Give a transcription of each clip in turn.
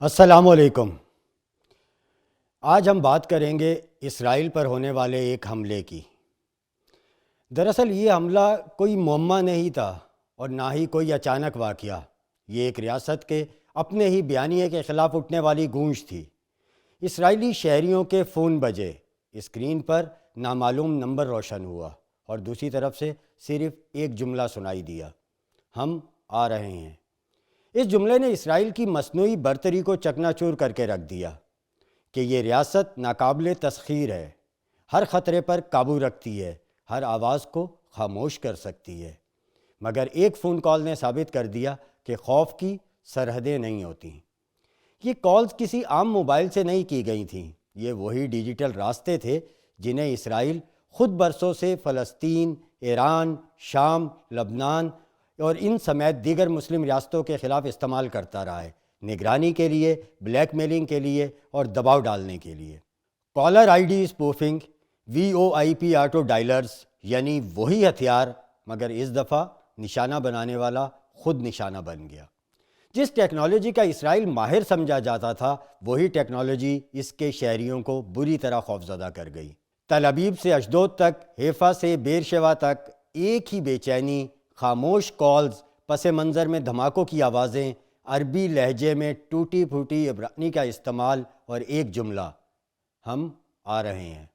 السلام علیکم۔ آج ہم بات کریں گے اسرائیل پر ہونے والے ایک حملے کی۔ دراصل یہ حملہ کوئی معمہ نہیں تھا اور نہ ہی کوئی اچانک واقعہ۔ یہ ایک ریاست کے اپنے ہی بیانیے کے خلاف اٹھنے والی گونج تھی۔ اسرائیلی شہریوں کے فون بجے، اسکرین پر نامعلوم نمبر روشن ہوا اور دوسری طرف سے صرف ایک جملہ سنائی دیا: ہم آ رہے ہیں۔ اس جملے نے اسرائیل کی مصنوعی برتری کو چکنا چور کر کے رکھ دیا کہ یہ ریاست ناقابل تسخیر ہے، ہر خطرے پر قابو رکھتی ہے، ہر آواز کو خاموش کر سکتی ہے۔ مگر ایک فون کال نے ثابت کر دیا کہ خوف کی سرحدیں نہیں ہوتیں۔ یہ کالز کسی عام موبائل سے نہیں کی گئی تھیں، یہ وہی ڈیجیٹل راستے تھے جنہیں اسرائیل خود برسوں سے فلسطین، ایران، شام، لبنان اور ان سمیت دیگر مسلم ریاستوں کے خلاف استعمال کرتا رہا ہے، نگرانی کے لیے، بلیک میلنگ کے لیے اور دباؤ ڈالنے کے لیے۔ Caller I D spoofing, VoIP auto dialers, یعنی وہی ہتھیار، مگر اس دفعہ نشانہ بنانے والا خود نشانہ بن گیا۔ جس ٹیکنالوجی کا اسرائیل ماہر سمجھا جاتا تھا، وہی ٹیکنالوجی اس کے شہریوں کو بری طرح خوفزدہ کر گئی۔ تل ابیب سے اشدود تک، حیفا سے بیرشیوا تک، ایک ہی بے چینی، خاموش کالز، پس منظر میں دھماکوں کی آوازیں، عربی لہجے میں ٹوٹی پھوٹی عبرانی کا استعمال اور ایک جملہ: ہم آ رہے ہیں۔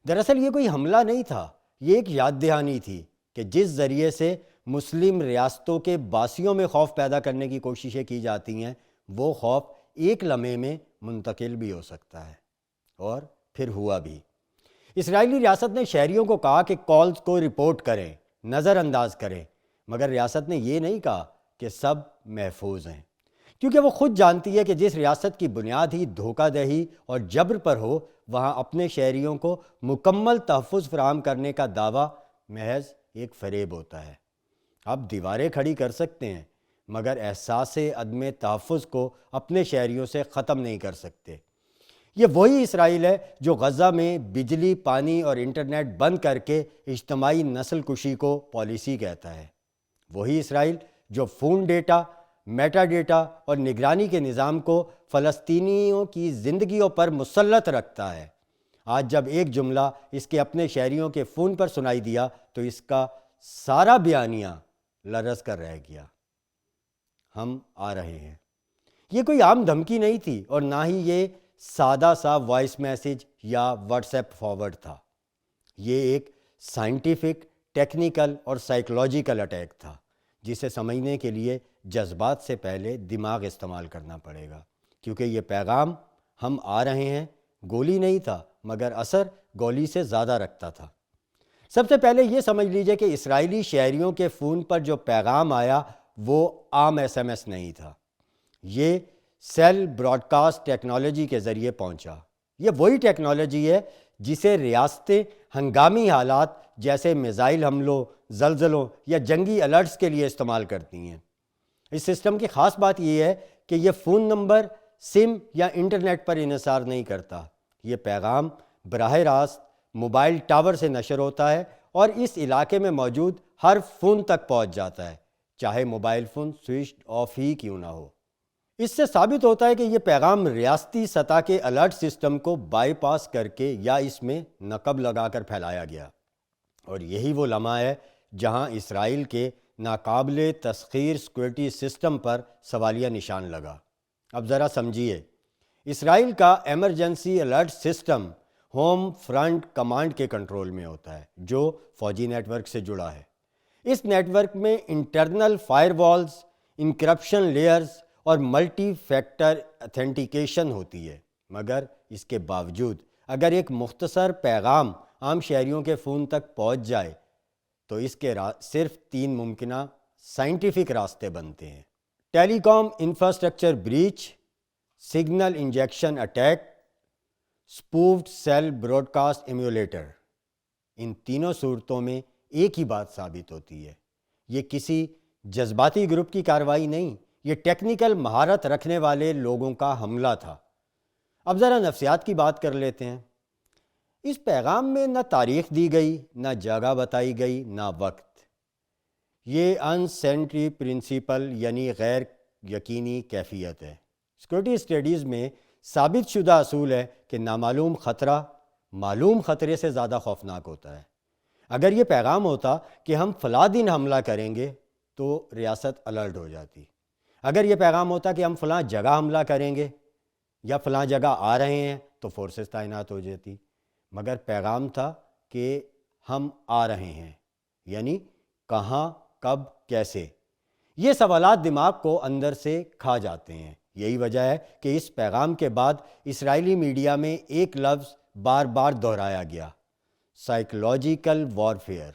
دراصل یہ کوئی حملہ نہیں تھا، یہ ایک یاد دہانی تھی کہ جس ذریعے سے مسلم ریاستوں کے باسیوں میں خوف پیدا کرنے کی کوششیں کی جاتی ہیں، وہ خوف ایک لمحے میں منتقل بھی ہو سکتا ہے، اور پھر ہوا بھی۔ اسرائیلی ریاست نے شہریوں کو کہا کہ کالز کو رپورٹ کریں، نظر انداز کریں، مگر ریاست نے یہ نہیں کہا کہ سب محفوظ ہیں، کیونکہ وہ خود جانتی ہے کہ جس ریاست کی بنیاد ہی دھوکہ دہی اور جبر پر ہو، وہاں اپنے شہریوں کو مکمل تحفظ فراہم کرنے کا دعویٰ محض ایک فریب ہوتا ہے۔ آپ دیواریں کھڑی کر سکتے ہیں، مگر احساس عدم تحفظ کو اپنے شہریوں سے ختم نہیں کر سکتے۔ یہ وہی اسرائیل ہے جو غزہ میں بجلی، پانی اور انٹرنیٹ بند کر کے اجتماعی نسل کشی کو پالیسی کہتا ہے۔ وہی اسرائیل جو فون ڈیٹا، میٹا ڈیٹا اور نگرانی کے نظام کو فلسطینیوں کی زندگیوں پر مسلط رکھتا ہے۔ آج جب ایک جملہ اس کے اپنے شہریوں کے فون پر سنائی دیا تو اس کا سارا بیانیہ لرز کر رہ گیا: ہم آ رہے ہیں۔ یہ کوئی عام دھمکی نہیں تھی اور نہ ہی یہ سادہ سا وائس میسج یا واٹس ایپ فارورڈ تھا۔ یہ ایک سائنٹیفک، ٹیکنیکل اور سائیکولوجیکل اٹیک تھا، جسے سمجھنے کے لیے جذبات سے پہلے دماغ استعمال کرنا پڑے گا، کیونکہ یہ پیغام ہم آ رہے ہیں گولی نہیں تھا، مگر اثر گولی سے زیادہ رکھتا تھا۔ سب سے پہلے یہ سمجھ لیجئے کہ اسرائیلی شہریوں کے فون پر جو پیغام آیا وہ عام SMS نہیں تھا، یہ سیل براڈ کاسٹ ٹیکنالوجی کے ذریعے پہنچا۔ یہ وہی ٹیکنالوجی ہے جسے ریاستیں ہنگامی حالات جیسے میزائل حملوں، زلزلوں یا جنگی الرٹس کے لیے استعمال کرتی ہیں۔ اس سسٹم کی خاص بات یہ ہے کہ یہ فون نمبر، سم یا انٹرنیٹ پر انحصار نہیں کرتا۔ یہ پیغام براہ راست موبائل ٹاور سے نشر ہوتا ہے اور اس علاقے میں موجود ہر فون تک پہنچ جاتا ہے، چاہے موبائل فون سوئچ آف ہی کیوں نہ ہو۔ اس سے ثابت ہوتا ہے کہ یہ پیغام ریاستی سطح کے الرٹ سسٹم کو بائی پاس کر کے یا اس میں نقب لگا کر پھیلایا گیا، اور یہی وہ لمحہ ہے جہاں اسرائیل کے ناقابل تسخیر سیکورٹی سسٹم پر سوالیہ نشان لگا۔ اب ذرا سمجھیے، اسرائیل کا emergency alert system home front command کے کنٹرول میں ہوتا ہے، جو فوجی نیٹ ورک سے جڑا ہے۔ اس نیٹ ورک میں internal firewalls, encryption layers اور ملٹی فیکٹر اتھینٹیکیشن ہوتی ہے، مگر اس کے باوجود اگر ایک مختصر پیغام عام شہریوں کے فون تک پہنچ جائے تو اس کے صرف 3 ممکنہ سائنٹیفک راستے بنتے ہیں: telecom infrastructure breach, signal injection attack, spoofed cell broadcast emulator. ان تینوں صورتوں میں ایک ہی بات ثابت ہوتی ہے: یہ کسی جذباتی گروپ کی کارروائی نہیں، یہ ٹیکنیکل مہارت رکھنے والے لوگوں کا حملہ تھا۔ اب ذرا نفسیات کی بات کر لیتے ہیں۔ اس پیغام میں نہ تاریخ دی گئی، نہ جگہ بتائی گئی، نہ وقت۔ یہ انسینٹری پرنسپل یعنی غیر یقینی کیفیت ہے۔ سیکورٹی اسٹڈیز میں ثابت شدہ اصول ہے کہ نامعلوم خطرہ معلوم خطرے سے زیادہ خوفناک ہوتا ہے۔ اگر یہ پیغام ہوتا کہ ہم فلاں دن حملہ کریں گے تو ریاست الرٹ ہو جاتی۔ اگر یہ پیغام ہوتا کہ ہم فلاں جگہ حملہ کریں گے یا فلاں جگہ آ رہے ہیں تو فورسز تعینات ہو جاتی، مگر پیغام تھا کہ ہم آ رہے ہیں، یعنی کہاں، کب، کیسے۔ یہ سوالات دماغ کو اندر سے کھا جاتے ہیں۔ یہی وجہ ہے کہ اس پیغام کے بعد اسرائیلی میڈیا میں ایک لفظ بار بار دہرایا گیا، سائیکولوجیکل وارفیئر۔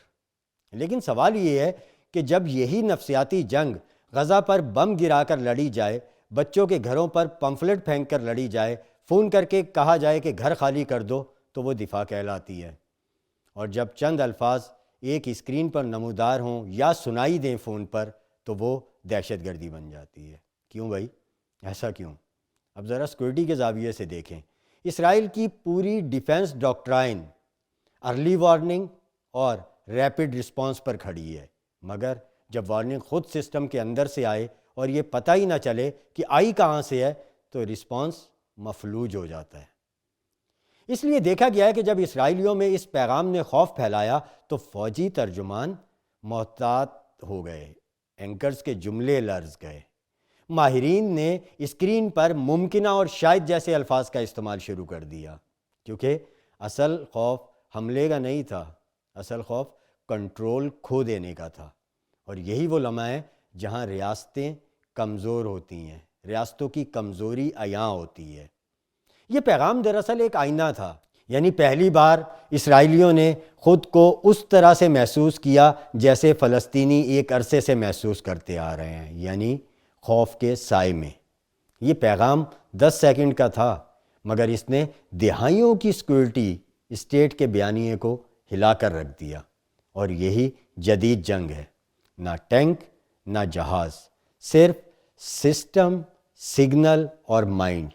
لیکن سوال یہ ہے کہ جب یہی نفسیاتی جنگ غزہ پر بم گرا کر لڑی جائے، بچوں کے گھروں پر پمفلٹ پھینک کر لڑی جائے، فون کر کے کہا جائے کہ گھر خالی کر دو، تو وہ دفاع کہلاتی ہے۔ اور جب چند الفاظ ایک اسکرین پر نمودار ہوں یا سنائی دیں فون پر، تو وہ دہشت گردی بن جاتی ہے۔ کیوں بھائی؟ ایسا کیوں؟ اب ذرا سیکورٹی کے زاویے سے دیکھیں۔ اسرائیل کی پوری ڈیفنس ڈاکٹرائن ارلی وارننگ اور ریپڈ رسپانس پر کھڑی ہے، مگر جب وارننگ خود سسٹم کے اندر سے آئے اور یہ پتہ ہی نہ چلے کہ آئی کہاں سے ہے، تو رسپانس مفلوج ہو جاتا ہے۔ اس لیے دیکھا گیا ہے کہ جب اسرائیلیوں میں اس پیغام نے خوف پھیلایا تو فوجی ترجمان محتاط ہو گئے، اینکرز کے جملے لرز گئے، ماہرین نے اسکرین پر ممکنہ اور شاید جیسے الفاظ کا استعمال شروع کر دیا، کیونکہ اصل خوف حملے کا نہیں تھا، اصل خوف کنٹرول کھو دینے کا تھا۔ اور یہی وہ لمحہ ہے جہاں ریاستیں کمزور ہوتی ہیں، ریاستوں کی کمزوری عیاں ہوتی ہے۔ یہ پیغام دراصل ایک آئینہ تھا، یعنی پہلی بار اسرائیلیوں نے خود کو اس طرح سے محسوس کیا جیسے فلسطینی ایک عرصے سے محسوس کرتے آ رہے ہیں، یعنی خوف کے سائے میں۔ یہ پیغام 10 سیکنڈ کا تھا، مگر اس نے دہائیوں کی سیکورٹی اسٹیٹ کے بیانیے کو ہلا کر رکھ دیا۔ اور یہی جدید جنگ ہے، نہ ٹینک نہ جہاز، صرف سسٹم، سگنل اور مائنڈ۔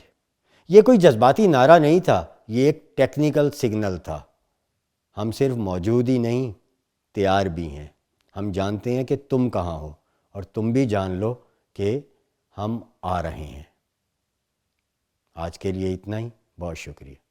یہ کوئی جذباتی نعرہ نہیں تھا، یہ ایک ٹیکنیکل سگنل تھا۔ ہم صرف موجود ہی نہیں، تیار بھی ہیں۔ ہم جانتے ہیں کہ تم کہاں ہو، اور تم بھی جان لو کہ ہم آ رہے ہیں۔ آج کے لیے اتنا ہی، بہت شکریہ۔